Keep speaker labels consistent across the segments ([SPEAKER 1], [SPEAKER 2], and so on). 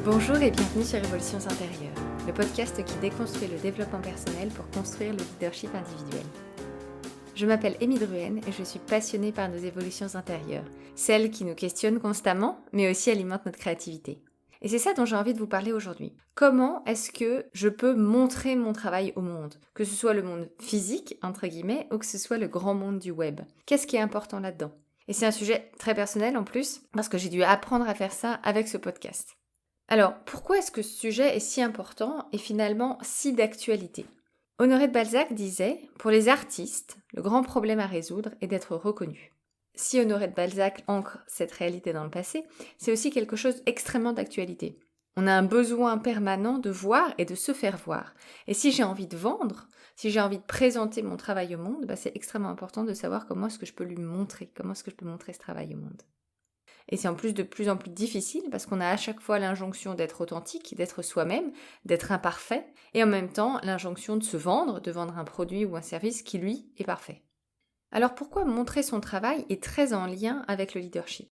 [SPEAKER 1] Bonjour et bienvenue sur Évolutions intérieures, le podcast qui déconstruit le développement personnel pour construire le leadership individuel. Je m'appelle Émy Druhen et je suis passionnée par nos évolutions intérieures, celles qui nous questionnent constamment, mais aussi alimentent notre créativité. Et c'est ça dont j'ai envie de vous parler aujourd'hui. Comment est-ce que je peux montrer mon travail au monde ? Que ce soit le monde physique, entre guillemets, ou que ce soit le grand monde du web. Qu'est-ce qui est important là-dedans ? Et c'est un sujet très personnel en plus, parce que j'ai dû apprendre à faire ça avec ce podcast. Alors, pourquoi est-ce que ce sujet est si important et finalement si d'actualité ? Honoré de Balzac disait « Pour les artistes, le grand problème à résoudre est d'être reconnu ». Si Honoré de Balzac ancre cette réalité dans le passé, c'est aussi quelque chose extrêmement d'actualité. On a un besoin permanent de voir et de se faire voir. Et si j'ai envie de vendre, si j'ai envie de présenter mon travail au monde, c'est extrêmement important de savoir comment est-ce que je peux lui montrer, comment est-ce que je peux montrer ce travail au monde. Et c'est en plus de plus en plus difficile parce qu'on a à chaque fois l'injonction d'être authentique, d'être soi-même, d'être imparfait, et en même temps l'injonction de se vendre, de vendre un produit ou un service qui, lui, est parfait. Alors pourquoi montrer son travail est très en lien avec le leadership ?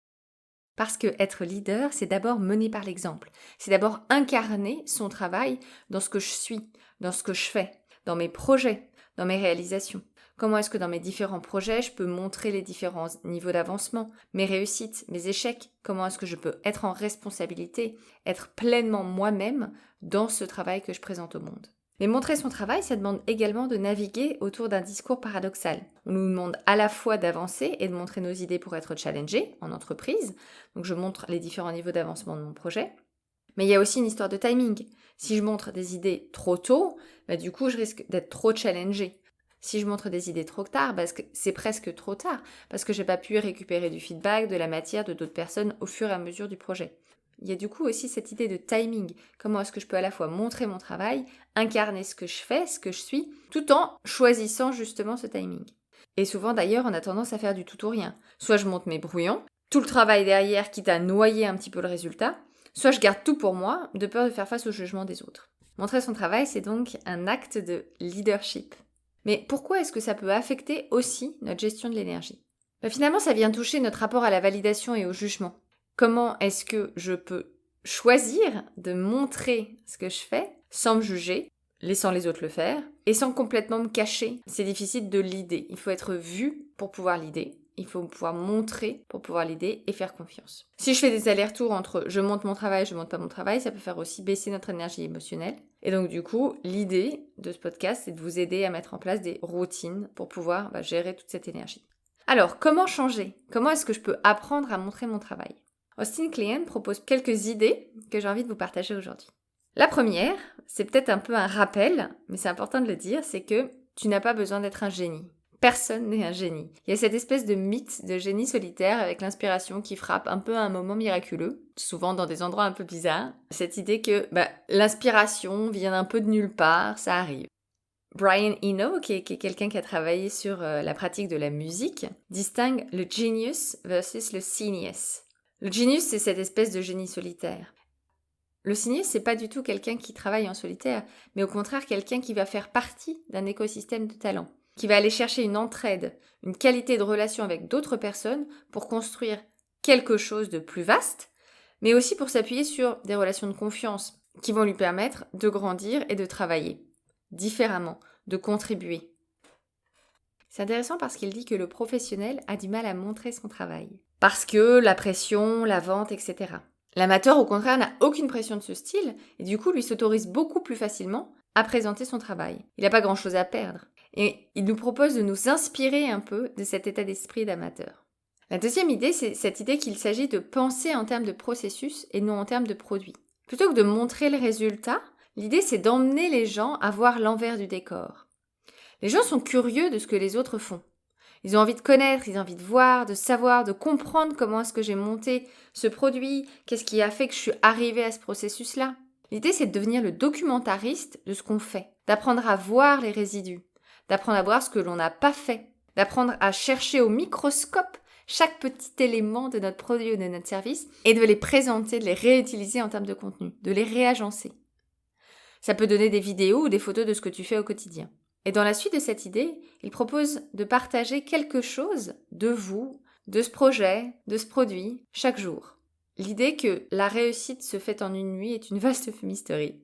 [SPEAKER 1] Parce que être leader, c'est d'abord mener par l'exemple. C'est d'abord incarner son travail dans ce que je suis, dans ce que je fais, dans mes projets, dans mes réalisations. Comment est-ce que dans mes différents projets, je peux montrer les différents niveaux d'avancement, mes réussites, mes échecs ? Comment est-ce que je peux être en responsabilité, être pleinement moi-même dans ce travail que je présente au monde ? Mais montrer son travail, ça demande également de naviguer autour d'un discours paradoxal. On nous demande à la fois d'avancer et de montrer nos idées pour être challengés en entreprise. Donc je montre les différents niveaux d'avancement de mon projet. Mais il y a aussi une histoire de timing. Si je montre des idées trop tôt, du coup je risque d'être trop challengé. Si je montre des idées trop tard, parce que c'est presque trop tard, parce que j'ai pas pu récupérer du feedback, de la matière de d'autres personnes au fur et à mesure du projet. Il y a du coup aussi cette idée de timing. Comment est-ce que je peux à la fois montrer mon travail, incarner ce que je fais, ce que je suis, tout en choisissant justement ce timing. Et souvent d'ailleurs, on a tendance à faire du tout ou rien. Soit je monte mes brouillons, tout le travail derrière quitte à noyer un petit peu le résultat, soit je garde tout pour moi, de peur de faire face au jugement des autres. Montrer son travail, c'est donc un acte de leadership. Mais pourquoi est-ce que ça peut affecter aussi notre gestion de l'énergie ? Finalement, ça vient toucher notre rapport à la validation et au jugement. Comment est-ce que je peux choisir de montrer ce que je fais sans me juger, laissant les autres le faire, et sans complètement me cacher ? C'est difficile de leader. Il faut être vu pour pouvoir leader. Il faut pouvoir montrer pour pouvoir l'aider et faire confiance. Si je fais des allers-retours entre je monte mon travail, je monte pas mon travail, ça peut faire aussi baisser notre énergie émotionnelle. Et donc du coup, l'idée de ce podcast, c'est de vous aider à mettre en place des routines pour pouvoir gérer toute cette énergie. Alors, comment changer ? Comment est-ce que je peux apprendre à montrer mon travail ? Austin Kleon propose quelques idées que j'ai envie de vous partager aujourd'hui. La première, c'est peut-être un peu un rappel, mais c'est important de le dire, c'est que tu n'as pas besoin d'être un génie. Personne n'est un génie. Il y a cette espèce de mythe de génie solitaire avec l'inspiration qui frappe un peu à un moment miraculeux, souvent dans des endroits un peu bizarres. Cette idée que l'inspiration vient un peu de nulle part, ça arrive. Brian Eno, qui est quelqu'un qui a travaillé sur la pratique de la musique, distingue le genius versus le genius. Le genius, c'est cette espèce de génie solitaire. Le genius, c'est pas du tout quelqu'un qui travaille en solitaire, mais au contraire quelqu'un qui va faire partie d'un écosystème de talents, qui va aller chercher une entraide, une qualité de relation avec d'autres personnes pour construire quelque chose de plus vaste, mais aussi pour s'appuyer sur des relations de confiance qui vont lui permettre de grandir et de travailler différemment, de contribuer. C'est intéressant parce qu'il dit que le professionnel a du mal à montrer son travail. Parce que la pression, la vente, etc. L'amateur, au contraire, n'a aucune pression de ce style et du coup, lui s'autorise beaucoup plus facilement à présenter son travail. Il n'a pas grand-chose à perdre. Et il nous propose de nous inspirer un peu de cet état d'esprit d'amateur. La deuxième idée, c'est cette idée qu'il s'agit de penser en termes de processus et non en termes de produit. Plutôt que de montrer le résultat, l'idée, c'est d'emmener les gens à voir l'envers du décor. Les gens sont curieux de ce que les autres font. Ils ont envie de connaître, ils ont envie de voir, de savoir, de comprendre comment est-ce que j'ai monté ce produit, qu'est-ce qui a fait que je suis arrivée à ce processus-là. L'idée, c'est de devenir le documentariste de ce qu'on fait, d'apprendre à voir les résidus, d'apprendre à voir ce que l'on n'a pas fait, d'apprendre à chercher au microscope chaque petit élément de notre produit ou de notre service et de les présenter, de les réutiliser en termes de contenu, de les réagencer. Ça peut donner des vidéos ou des photos de ce que tu fais au quotidien. Et dans la suite de cette idée, il propose de partager quelque chose de vous, de ce projet, de ce produit, chaque jour. L'idée que la réussite se fait en une nuit est une vaste fumisterie.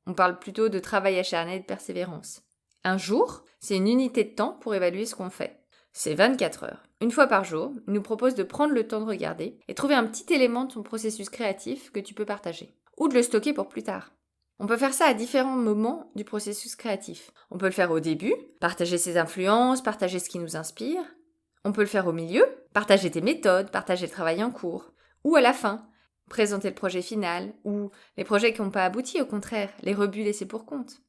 [SPEAKER 1] On parle plutôt de travail acharné et de persévérance. Un jour, c'est une unité de temps pour évaluer ce qu'on fait. C'est 24 heures. Une fois par jour, il nous propose de prendre le temps de regarder et trouver un petit élément de ton processus créatif que tu peux partager, ou de le stocker pour plus tard. On peut faire ça à différents moments du processus créatif. On peut le faire au début, partager ses influences, partager ce qui nous inspire. On peut le faire au milieu, partager tes méthodes, partager le travail en cours. Ou à la fin, présenter le projet final, ou les projets qui n'ont pas abouti, au contraire, les rebuts laissés pour compte.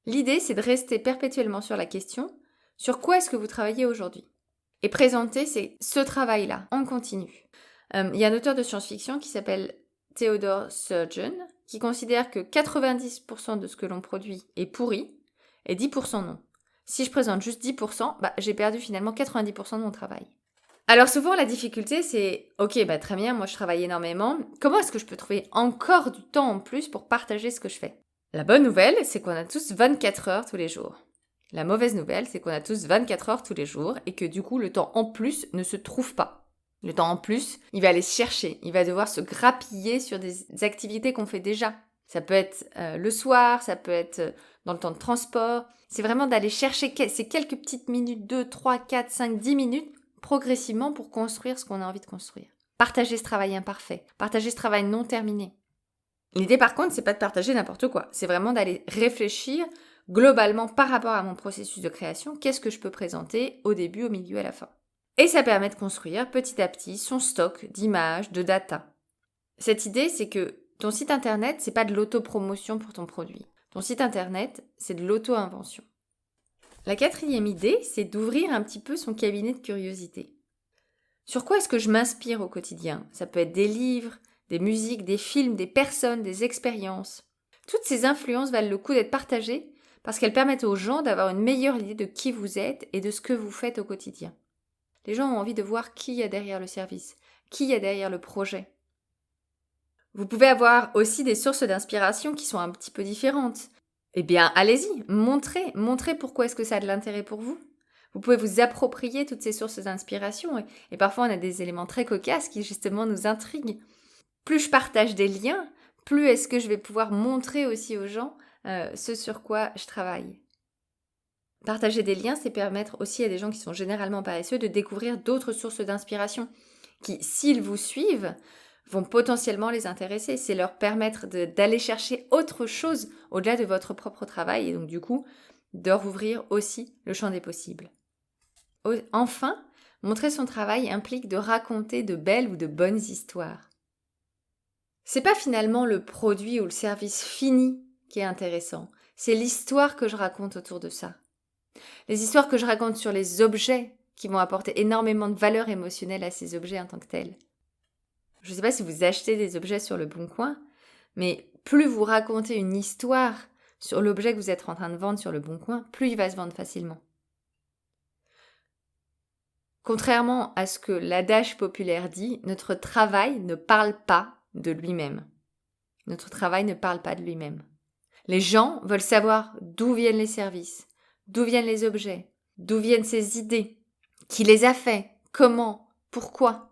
[SPEAKER 1] L'idée, c'est de rester perpétuellement sur la question « Sur quoi est-ce que vous travaillez aujourd'hui ?» Et présenter ce travail-là, en continu. Il y a un auteur de science-fiction qui s'appelle Theodore Sturgeon, qui considère que 90% de ce que l'on produit est pourri, et 10% non. Si je présente juste 10%, j'ai perdu finalement 90% de mon travail. Alors souvent, la difficulté, c'est « Ok, très bien, moi je travaille énormément. Comment est-ce que je peux trouver encore du temps en plus pour partager ce que je fais ?» La bonne nouvelle, c'est qu'on a tous 24 heures tous les jours. La mauvaise nouvelle, c'est qu'on a tous 24 heures tous les jours et que du coup, le temps en plus ne se trouve pas. Le temps en plus, il va aller se chercher. Il va devoir se grappiller sur des activités qu'on fait déjà. Ça peut être le soir, ça peut être dans le temps de transport. C'est vraiment d'aller chercher ces quelques petites minutes, 2, 3, 4, 5, 10 minutes, progressivement pour construire ce qu'on a envie de construire. Partager ce travail imparfait, partager ce travail non terminé. L'idée par contre, c'est pas de partager n'importe quoi. C'est vraiment d'aller réfléchir globalement par rapport à mon processus de création, qu'est-ce que je peux présenter au début, au milieu, à la fin. Et ça permet de construire petit à petit son stock d'images, de data. Cette idée, c'est que ton site internet, c'est pas de l'autopromotion pour ton produit. Ton site internet, c'est de l'auto-invention. La quatrième idée, c'est d'ouvrir un petit peu son cabinet de curiosité. Sur quoi est-ce que je m'inspire au quotidien ? Ça peut être des livres, des musiques, des films, des personnes, des expériences. Toutes ces influences valent le coup d'être partagées parce qu'elles permettent aux gens d'avoir une meilleure idée de qui vous êtes et de ce que vous faites au quotidien. Les gens ont envie de voir qui y a derrière le service, qui y a derrière le projet. Vous pouvez avoir aussi des sources d'inspiration qui sont un petit peu différentes. Eh bien, allez-y, montrez pourquoi est-ce que ça a de l'intérêt pour vous. Vous pouvez vous approprier toutes ces sources d'inspiration et parfois on a des éléments très cocasses qui justement nous intriguent. Plus je partage des liens, plus est-ce que je vais pouvoir montrer aussi aux gens ce sur quoi je travaille. Partager des liens, c'est permettre aussi à des gens qui sont généralement paresseux de découvrir d'autres sources d'inspiration qui, s'ils vous suivent, vont potentiellement les intéresser. C'est leur permettre d'aller chercher autre chose au-delà de votre propre travail et donc du coup, de rouvrir aussi le champ des possibles. Enfin, montrer son travail implique de raconter de belles ou de bonnes histoires. C'est pas finalement le produit ou le service fini qui est intéressant, c'est l'histoire que je raconte autour de ça. Les histoires que je raconte sur les objets qui vont apporter énormément de valeur émotionnelle à ces objets en tant que tels. Je ne sais pas si vous achetez des objets sur le Bon Coin, mais plus vous racontez une histoire sur l'objet que vous êtes en train de vendre sur le Bon Coin, plus il va se vendre facilement. Contrairement à ce que l'adage populaire dit, notre travail ne parle pas de lui-même. Notre travail ne parle pas de lui-même. Les gens veulent savoir d'où viennent les services, d'où viennent les objets, d'où viennent ces idées, qui les a fait, comment, pourquoi.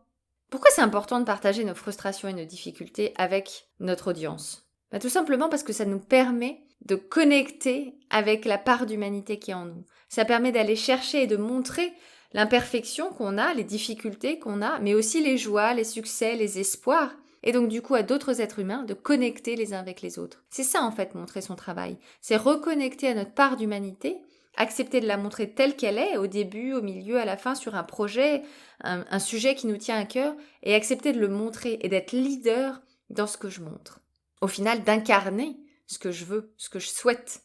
[SPEAKER 1] Pourquoi c'est important de partager nos frustrations et nos difficultés avec notre audience ? Tout simplement parce que ça nous permet de connecter avec la part d'humanité qui est en nous. Ça permet d'aller chercher et de montrer l'imperfection qu'on a, les difficultés qu'on a, mais aussi les joies, les succès, les espoirs, et donc du coup à d'autres êtres humains de connecter les uns avec les autres. C'est ça en fait montrer son travail, c'est reconnecter à notre part d'humanité, accepter de la montrer telle qu'elle est, au début, au milieu, à la fin, sur un projet, un sujet qui nous tient à cœur, et accepter de le montrer et d'être leader dans ce que je montre. Au final, d'incarner ce que je veux, ce que je souhaite,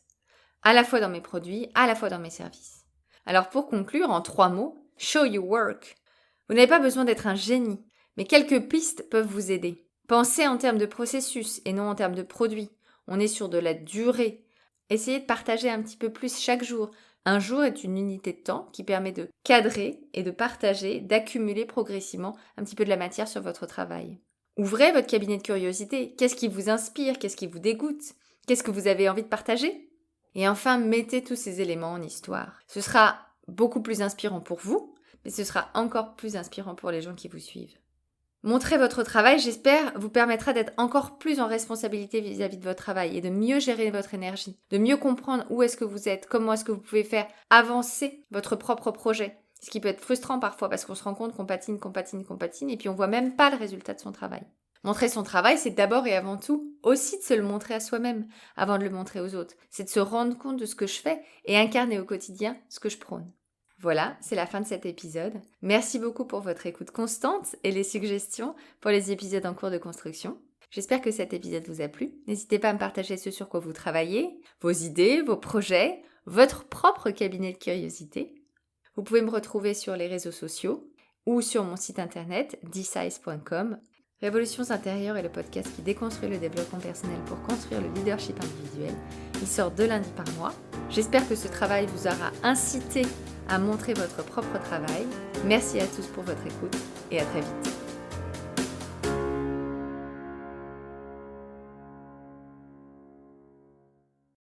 [SPEAKER 1] à la fois dans mes produits, à la fois dans mes services. Alors pour conclure, en 3 mots, show your work. Vous n'avez pas besoin d'être un génie, mais quelques pistes peuvent vous aider. Pensez en termes de processus et non en termes de produits. On est sur de la durée. Essayez de partager un petit peu plus chaque jour. Un jour est une unité de temps qui permet de cadrer et de partager, d'accumuler progressivement un petit peu de la matière sur votre travail. Ouvrez votre cabinet de curiosité. Qu'est-ce qui vous inspire? Qu'est-ce qui vous dégoûte? Qu'est-ce que vous avez envie de partager? Et enfin, mettez tous ces éléments en histoire. Ce sera beaucoup plus inspirant pour vous, mais ce sera encore plus inspirant pour les gens qui vous suivent. Montrer votre travail, j'espère, vous permettra d'être encore plus en responsabilité vis-à-vis de votre travail et de mieux gérer votre énergie, de mieux comprendre où est-ce que vous êtes, comment est-ce que vous pouvez faire avancer votre propre projet. Ce qui peut être frustrant parfois parce qu'on se rend compte qu'on patine et puis on voit même pas le résultat de son travail. Montrer son travail, c'est d'abord et avant tout aussi de se le montrer à soi-même avant de le montrer aux autres. C'est de se rendre compte de ce que je fais et incarner au quotidien ce que je prône. Voilà, c'est la fin de cet épisode. Merci beaucoup pour votre écoute constante et les suggestions pour les épisodes en cours de construction. J'espère que cet épisode vous a plu. N'hésitez pas à me partager ce sur quoi vous travaillez, vos idées, vos projets, votre propre cabinet de curiosité. Vous pouvez me retrouver sur les réseaux sociaux ou sur mon site internet dsize.com. Révolutions intérieures est le podcast qui déconstruit le développement personnel pour construire le leadership individuel. Il sort 2 lundis par mois. J'espère que ce travail vous aura incité à montrer votre propre travail. Merci à tous pour votre écoute et à très vite.